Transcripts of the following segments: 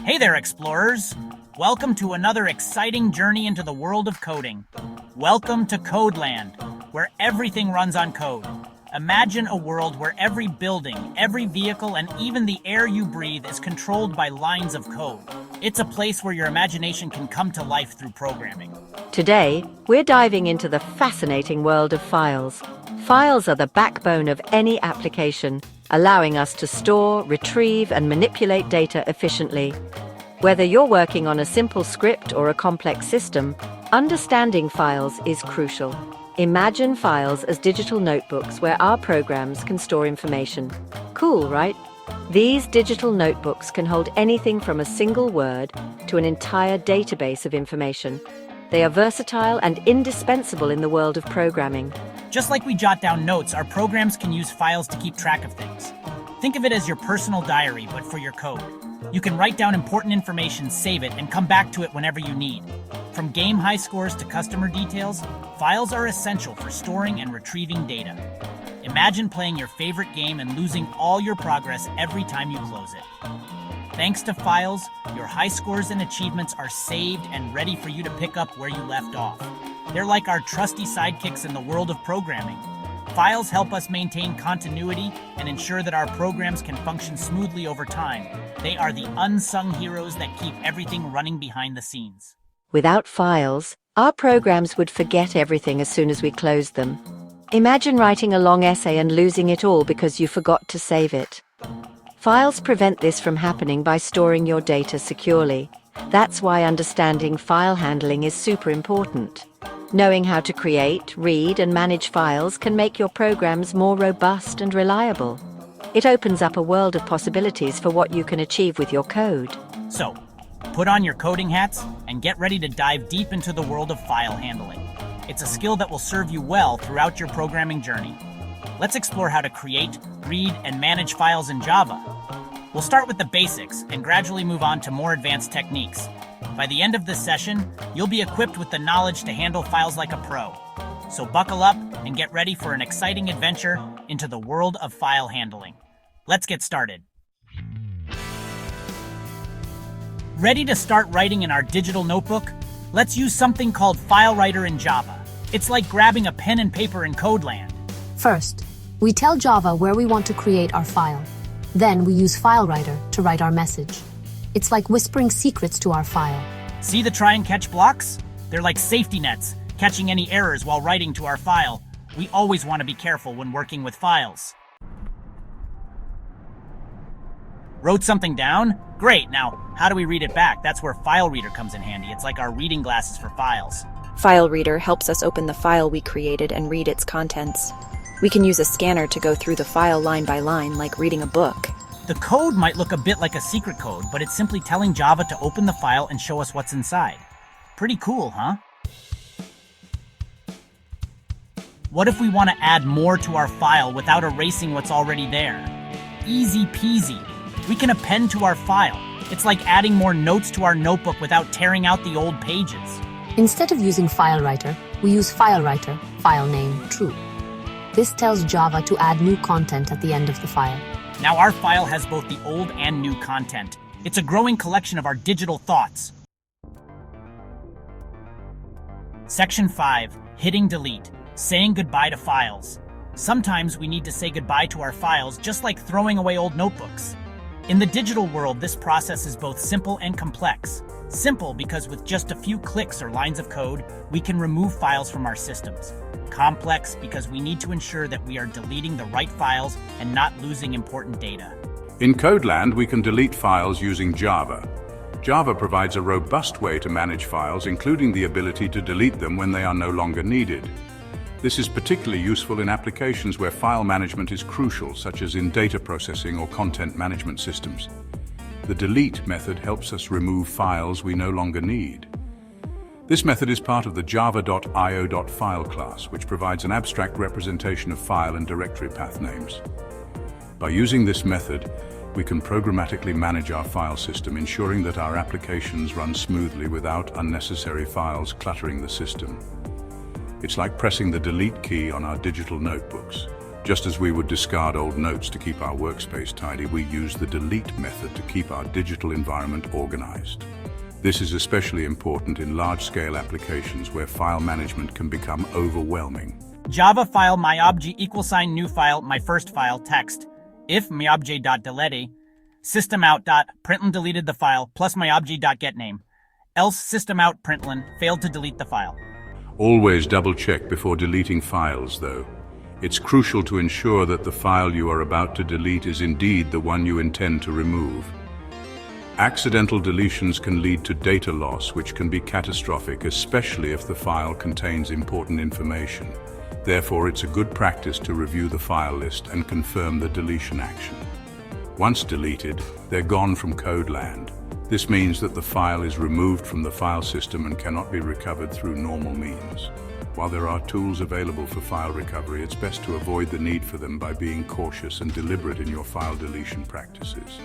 Hey there, explorers! Welcome to another exciting journey into the world of coding. Welcome to CodeLand, where everything runs on code. Imagine a world where every building, every vehicle, and even the air you breathe is controlled by lines of code. It's a place where your imagination can come to life through programming. Today, we're diving into the fascinating world of files. Files are the backbone of any application, allowing us to store, retrieve, and manipulate data efficiently. Whether you're working on a simple script or a complex system, understanding files is crucial. Imagine files as digital notebooks where our programs can store information. Cool, right? These digital notebooks can hold anything from a single word to an entire database of information. They are versatile and indispensable in the world of programming. Just like we jot down notes, our programs can use files to keep track of things. Think of it as your personal diary, but for your code. You can write down important information, save it, and come back to it whenever you need. From game high scores to customer details, files are essential for storing and retrieving data. Imagine playing your favorite game and losing all your progress every time you close it. Thanks to files, your high scores and achievements are saved and ready for you to pick up where you left off. They're like our trusty sidekicks in the world of programming. Files help us maintain continuity and ensure that our programs can function smoothly over time. They are the unsung heroes that keep everything running behind the scenes. Without files, our programs would forget everything as soon as we closed them. Imagine writing a long essay and losing it all because you forgot to save it. Files prevent this from happening by storing your data securely. That's why understanding file handling is super important. Knowing how to create, read, and manage files can make your programs more robust and reliable. It opens up a world of possibilities for what you can achieve with your code. So, put on your coding hats and get ready to dive deep into the world of file handling. It's a skill that will serve you well throughout your programming journey. Let's explore how to create, read, and manage files in Java. We'll start with the basics and gradually move on to more advanced techniques. By the end of this session, you'll be equipped with the knowledge to handle files like a pro. So buckle up and get ready for an exciting adventure into the world of file handling. Let's get started. Ready to start writing in our digital notebook? Let's use something called FileWriter in Java. It's like grabbing a pen and paper in CodeLand. First, we tell Java where we want to create our file. Then we use FileWriter to write our message. It's like whispering secrets to our file. See the try and catch blocks? They're like safety nets, catching any errors while writing to our file. We always want to be careful when working with files. Wrote something down? Great, now how do we read it back? That's where FileReader comes in handy. It's like our reading glasses for files. FileReader helps us open the file we created and read its contents. We can use a scanner to go through the file line by line, like reading a book. The code might look a bit like a secret code, but it's simply telling Java to open the file and show us what's inside. Pretty cool, huh? What if we want to add more to our file without erasing what's already there? Easy peasy. We can append to our file. It's like adding more notes to our notebook without tearing out the old pages. Instead of using FileWriter, we use FileWriter, file name true. This tells Java to add new content at the end of the file. Now our file has both the old and new content. It's a growing collection of our digital thoughts. Section 5, hitting delete, saying goodbye to files. Sometimes we need to say goodbye to our files just like throwing away old notebooks. In the digital world, this process is both simple and complex. Simple because with just a few clicks or lines of code, we can remove files from our systems. Complex because we need to ensure that we are deleting the right files and not losing important data. In CodeLand, we can delete files using Java. Java provides a robust way to manage files, including the ability to delete them when they are no longer needed. This is particularly useful in applications where file management is crucial, such as in data processing or content management systems. The delete method helps us remove files we no longer need. This method is part of the java.io.file class, which provides an abstract representation of file and directory path names. By using this method, we can programmatically manage our file system, ensuring that our applications run smoothly without unnecessary files cluttering the system. It's like pressing the delete key on our digital notebooks. Just as we would discard old notes to keep our workspace tidy, we use the delete method to keep our digital environment organized. This is especially important in large-scale applications where file management can become overwhelming. Java file myobj = new file my first file text. If myobj.delete, systemout.println deleted the file plus myobj.getName. Else systemout.println failed to delete the file. Always double-check before deleting files, though. It's crucial to ensure that the file you are about to delete is indeed the one you intend to remove. Accidental deletions can lead to data loss, which can be catastrophic, especially if the file contains important information. Therefore, it's a good practice to review the file list and confirm the deletion action. Once deleted, they're gone from CodeLand. This means that the file is removed from the file system and cannot be recovered through normal means. While there are tools available for file recovery, it's best to avoid the need for them by being cautious and deliberate in your file deletion practices.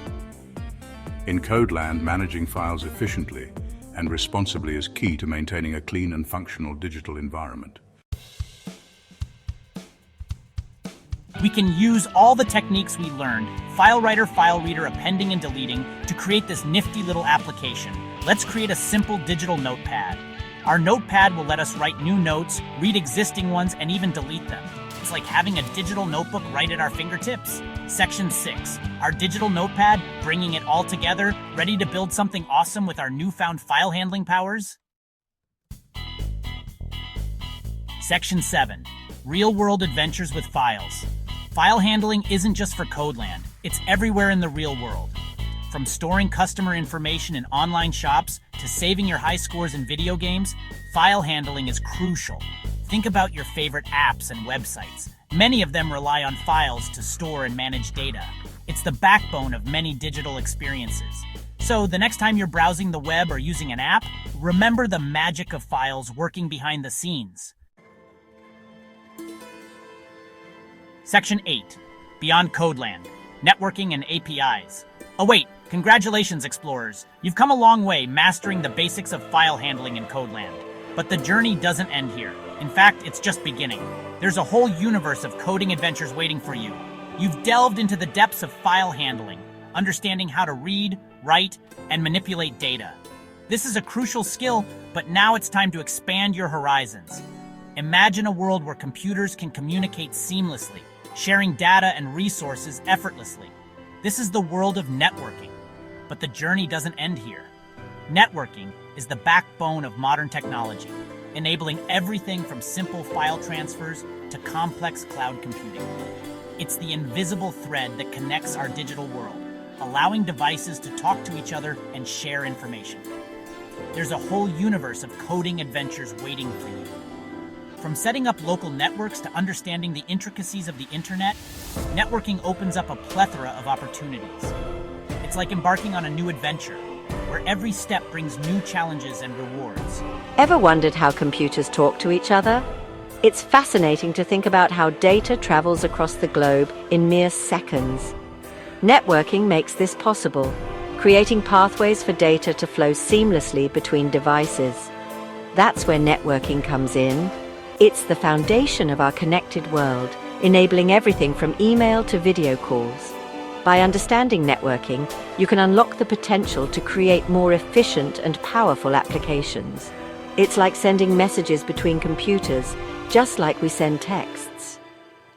In CodeLand, managing files efficiently and responsibly is key to maintaining a clean and functional digital environment. We can use all the techniques we learned, FileWriter, FileReader, appending, and deleting, to create this nifty little application. Let's create a simple digital notepad. Our notepad will let us write new notes, read existing ones, and even delete them. It's like having a digital notebook right at our fingertips. Section 6, our digital notepad, bringing it all together, ready to build something awesome with our newfound file handling powers. Section 7, real-world adventures with files. File handling isn't just for CodeLand, it's everywhere in the real world. From storing customer information in online shops to saving your high scores in video games, file handling is crucial. Think about your favorite apps and websites. Many of them rely on files to store and manage data. It's the backbone of many digital experiences. So the next time you're browsing the web or using an app, remember the magic of files working behind the scenes. Section 8, Beyond CodeLand, Networking and APIs. Oh wait, congratulations explorers. You've come a long way mastering the basics of file handling in CodeLand. But the journey doesn't end here. In fact, it's just beginning. There's a whole universe of coding adventures waiting for you. You've delved into the depths of file handling, understanding how to read, write, and manipulate data. This is a crucial skill, but now it's time to expand your horizons. Imagine a world where computers can communicate seamlessly, sharing data and resources effortlessly. This is the world of networking. But the journey doesn't end here. Networking is the backbone of modern technology, enabling everything from simple file transfers to complex cloud computing. It's the invisible thread that connects our digital world, allowing devices to talk to each other and share information. There's a whole universe of coding adventures waiting for you. From setting up local networks to understanding the intricacies of the internet, networking opens up a plethora of opportunities. It's like embarking on a new adventure, where every step brings new challenges and rewards. Ever wondered how computers talk to each other? It's fascinating to think about how data travels across the globe in mere seconds. Networking makes this possible, creating pathways for data to flow seamlessly between devices. That's where networking comes in. It's the foundation of our connected world, enabling everything from email to video calls. By understanding networking, you can unlock the potential to create more efficient and powerful applications. It's like sending messages between computers, just like we send texts.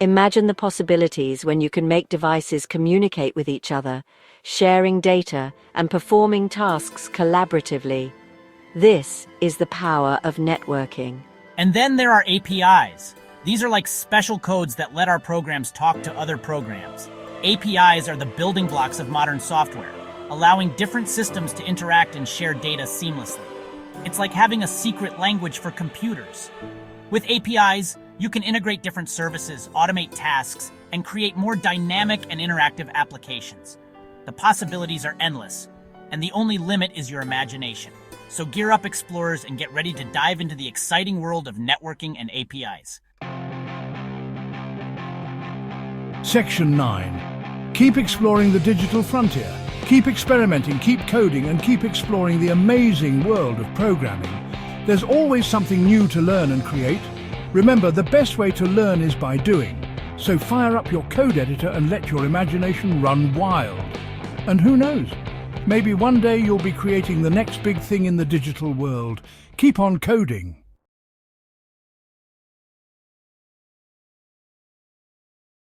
Imagine the possibilities when you can make devices communicate with each other, sharing data and performing tasks collaboratively. This is the power of networking. And then there are APIs. These are like special codes that let our programs talk to other programs. APIs are the building blocks of modern software, allowing different systems to interact and share data seamlessly. It's like having a secret language for computers. With APIs, you can integrate different services, automate tasks, and create more dynamic and interactive applications. The possibilities are endless, and the only limit is your imagination. So gear up, explorers, and get ready to dive into the exciting world of networking and APIs. Section 9. Keep exploring the digital frontier. Keep experimenting, keep coding, and keep exploring the amazing world of programming. There's always something new to learn and create. Remember, the best way to learn is by doing. So fire up your code editor and let your imagination run wild. And who knows? Maybe one day you'll be creating the next big thing in the digital world. Keep on coding.